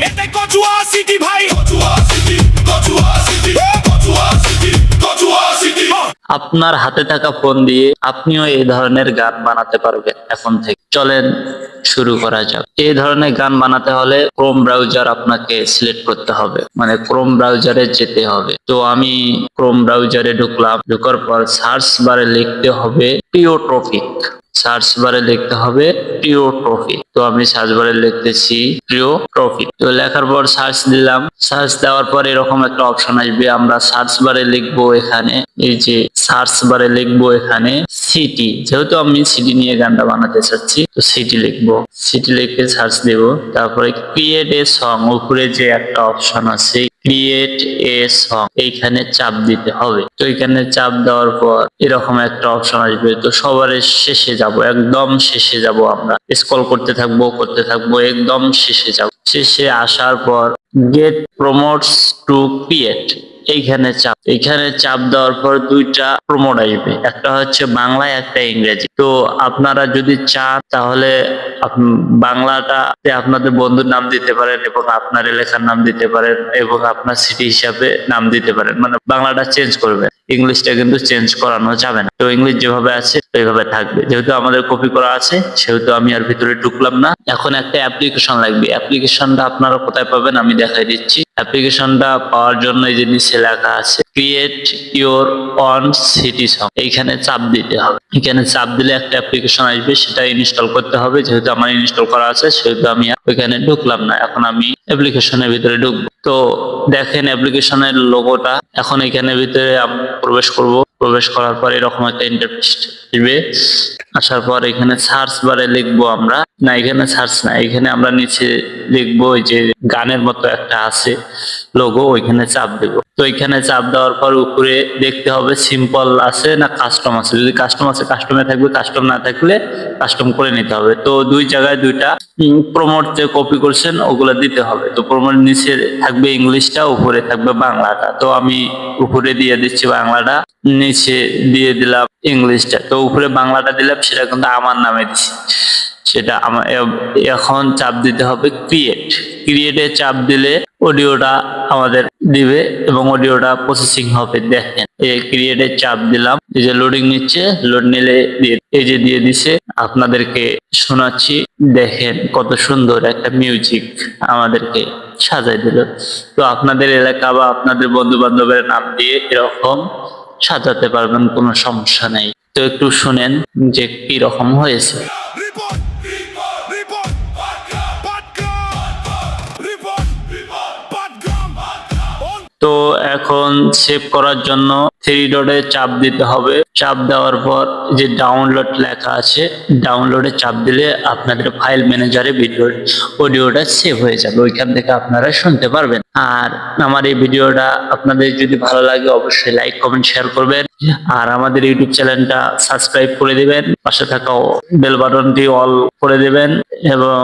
এতে কচুয়া সিটি ভাই, Kachua city, Kachua city, Kachua city, Kachua city. আপনার হাতে থাকা ফোন দিয়ে আপনিও এই ধরনের গান বানাতে পারবেন এখন থেকে। চলেন শুরু করা যাক। এই ধরনের গান বানাতে হলে ক্রোম ব্রাউজার আপনাকে সিলেক্ট করতে হবে, মানে ক্রোম ব্রাউজারে যেতে হবে। তো আমি ক্রোম ব্রাউজারে ঢুকলাম, ঢোকার পর সার্চ বারে লিখতে হবে প্রিওট্রপিক। সার্চ বারে লিখতে হবে প্রিওট্রপিক। তো আমি সার্চ বারে লিখতেছি প্রিওট্রপিক। তো লেখার পর সার্চ দিলাম। সার্চ দেওয়ার পর এরকম একটা অপশন আসবে। আমরা সার্চ বারে লিখবো এখানে, এই যে সার্চ বারে লিখবো এখানে সিটি। যেহেতু আমি সিটি নিয়ে গানটা বানাতে চাচ্ছি, তো সিটি লিখবো। সিটি লিখে সার্চ দেব। তারপরে ক্রিয়েট এ সং, উপরে যে একটা অপশন আছে ক্রিয়েট এ সং, এইখানে চাপ দিতে হবে। তো এখানে চাপ দেওয়ার পর এরকম একটা অপশন আসবে। তো সবার শেষে যাব, একদম শেষে যাব। আমরা স্ক্রল করতে থাকবো একদম শেষে যাব। শেষে আসার পর গেট প্রমোটস টু ক্রিয়েট, এইখানে চাপ দেওয়ার পর দুইটা প্রমোট আসবে, একটা হচ্ছে বাংলা, একটা ইংরেজি। তো আপনারা যদি চান তাহলে বাংলাটাতে আপনাদের বন্ধুর নাম দিতে পারেন এবং আপনার এলাকার নাম দিতে পারেন এবং আপনার সিটি হিসাবে নাম দিতে পারেন, মানে বাংলাটা চেঞ্জ করবেন। ইংলিশটা কিন্তু চেঞ্জ করানো যাবে না। তো ইংলিশ যেভাবে আছে ওইভাবে থাকবে। যেহেতু আমাদের কপি করা আছে সেহেতু আমি আর ভিতরে ঢুকলাম না। এখন একটা অ্যাপ্লিকেশন লাগবে। অ্যাপ্লিকেশনটা আপনারা কোথায় পাবেন আমি দেখাই দিচ্ছি। অ্যাপ্লিকেশনটা পাওয়ার জন্য এই যে নিচে লেখা আছে create your on city song, এইখানে চাপ দিতে হবে। এখানে চাপ দিলে একটা অ্যাপ্লিকেশন আসবে, সেটা ইনস্টল করতে হবে। যেহেতু আমার ইনস্টল করা আছে সেহেতু আমি ওইখানে ঢুকলাম না। এখন আমি অ্যাপ্লিকেশনের ভিতরে ঢুকবো। তো দেখেন অ্যাপ্লিকেশনের লোগোটা। এখন এখানে ভিতরে আমি প্রবেশ করব। প্রবেশ করার পর এরকম একটা ইন্টারফেস আসবে। আসার পর এখানে সার্চ বারে লিখবো আমরা, না এখানে সার্চ না, এখানে আমরা নিচে লিখবো ওই যে গানের মতো একটা আছে লোগো, ওইখানে চাপ দেব। তো এখানে চাপ দেওয়ার পর উপরে দেখতে হবে সিম্পল আছে না কাস্টম আছে। যদি কাস্টম আছে কাস্টমে থাকবে, কাস্টম না থাকলে কাস্টম করে নিতে হবে। তো দুই জায়গায় দুইটা প্রমোট যে কপি করছেন ওগুলো দিতে হবে। তো প্রমোট নিচে থাকবে ইংলিশটা, উপরে থাকবে বাংলাটা। তো আমি উপরে দিয়ে দিচ্ছি বাংলাটা, নিচে দিয়ে দিলাম ইংলিশটা। তো উপরে বাংলাটা দিলাম, সেটা কিন্তু আমার নামে দিচ্ছি, সেটা আমার। এখন চাপ দিতে হবে ক্রিয়েটে চাপ দিলে অডিওটা আমাদের দিবে এবং অডিওটা প্রসেসিং হবে। দেখেন এই ক্রিয়েটে চাপ দিলাম, এই যে লোডিং নিচ্ছে, লোড নিলে এই যে দিয়ে দিছে। আপনাদেরকে শোনাচ্ছি, দেখেন কত সুন্দর একটা মিউজিক আমাদেরকে সাজাই দিল। তো আপনাদের এলাকা বা আপনাদের বন্ধু বান্ধবের নাম দিয়ে এরকম সাজাতে পারবেন, কোনো সমস্যা নেই। তো একটু শুনেন যে কি রকম হয়েছে। Report, report, report, Patgram, report, report, Patgram. তো এখন সেভ করার জন্য থ্রি ডটে চাপ দিতে হবে। চাপ দেওয়ার পর যে ডাউনলোড লেখা আছে, ডাউনলোডে চাপ দিলে আপনাদের ফাইল ম্যানেজারে অডিওটা সেভ হয়ে যাবে। ওইখান থেকে আপনারা শুনতে পারবেন। আর আমার এই ভিডিওটা আপনাদের যদি ভালো লাগে অবশ্যই লাইক কমেন্ট শেয়ার করবেন। আর আমাদের ইউটিউব চ্যানেলটা সাবস্ক্রাইব করে দিবেন, পাশে থাকা বেল বাটনটি অল করে দিবেন। এবং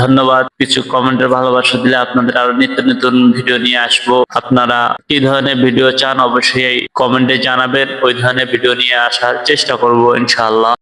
ধন্যবাদ। কিছু কমেন্টের ভালোবাসা দিলে আপনাদের আরো নিত্য নতুন ভিডিও নিয়ে আসবো। আপনারা কি ধরনের ভিডিও চান অবশ্যই কমেন্টে জানাবেন, ওই ধরনের ভিডিও নিয়ে আসার চেষ্টা করব ইনশাআল্লাহ।